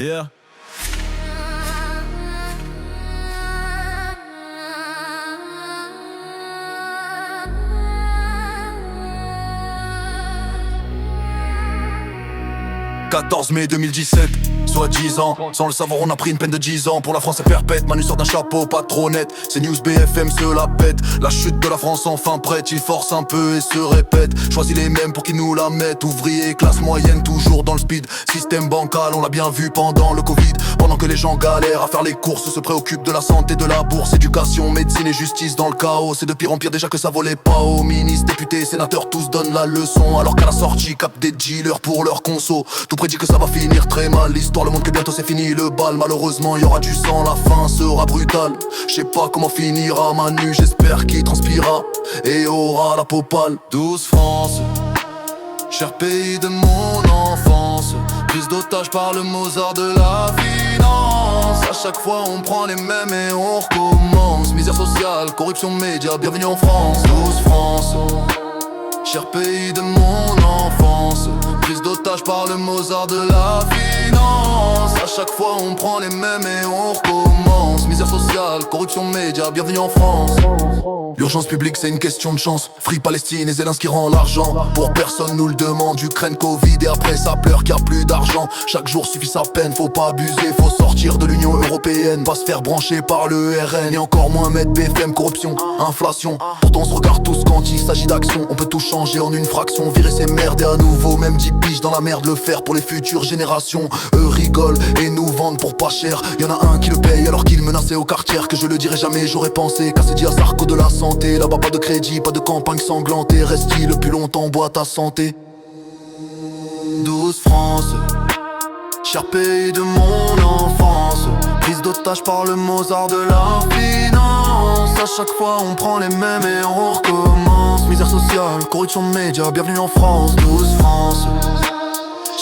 Yeah. « 14 mai 2017, soi-disant. Sans le savoir, on a pris une peine de 10 ans. Pour la France, c'est perpète. Manu sort d'un chapeau, pas trop net. C'est News BFM se la pète. La chute de la France enfin prête. Il force un peu et se répète. Choisis les mêmes pour qu'ils nous la mettent. Ouvriers, classe moyenne, toujours dans le speed. Système bancal, on l'a bien vu pendant le Covid. Pendant que les gens galèrent à faire les courses, se préoccupent de la santé, de la bourse. Éducation, médecine et justice dans le chaos. C'est de pire en pire déjà que ça volait pas aux ministres, députés, sénateurs, tous donnent la leçon. Alors qu'à la sortie, capent des dealers pour leur conso. Tout prédit que ça va finir très mal. L'histoire le montre que bientôt c'est fini le bal. Malheureusement il y aura du sang, la fin sera brutale. Je sais pas comment finira Manu, j'espère qu'il transpirera et aura la peau pâle. 12 France, cher pays de mon enfance, prise d'otage par le Mozart de la finance. À chaque fois on prend les mêmes et on recommence. Misère sociale, corruption média, bienvenue en France. 12 France, cher pays de mon enfance, prise d'otage par le Mozart de la finance. À chaque fois on prend les mêmes et on recommence. Misère sociale, corruption média, bienvenue en France. L'urgence publique c'est une question de chance. Free Palestine et Zelensky rend l'argent. Pour personne nous le demande. Ukraine, Covid et après ça pleure qu'il n'y a plus d'argent. Chaque jour suffit sa peine, faut pas abuser. Faut sortir de l'Union Européenne, pas se faire brancher par le RN. Et encore moins mettre BFM, corruption, inflation. Pourtant on se regarde tous quand il s'agit d'action. On peut tout changer en une fraction, virer ces merdes et à nouveau même 10 piges dans la merde le faire pour les futures générations. Eux rigolent et nous vendent pour pas cher. Y'en a un qui le paye alors qu'il menaçait au quartier. Que je le dirai jamais, j'aurais pensé qu'à dit à Sarko de la santé. Là-bas pas de crédit, pas de campagne sanglantée. Reste-t-il le plus longtemps, bois ta santé. 12 France, cher pays de mon enfance, prise d'otage par le Mozart de la finance. À chaque fois on prend les mêmes et on recommence. Misère sociale, corruption de médias, bienvenue en France. 12 France,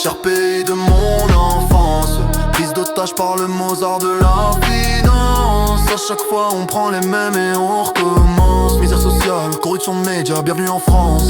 cher pays de mon enfance, prise d'otage par le Mozart de la finance. À chaque fois on prend les mêmes et on recommence. Misère sociale, corruption de médias, bienvenue en France.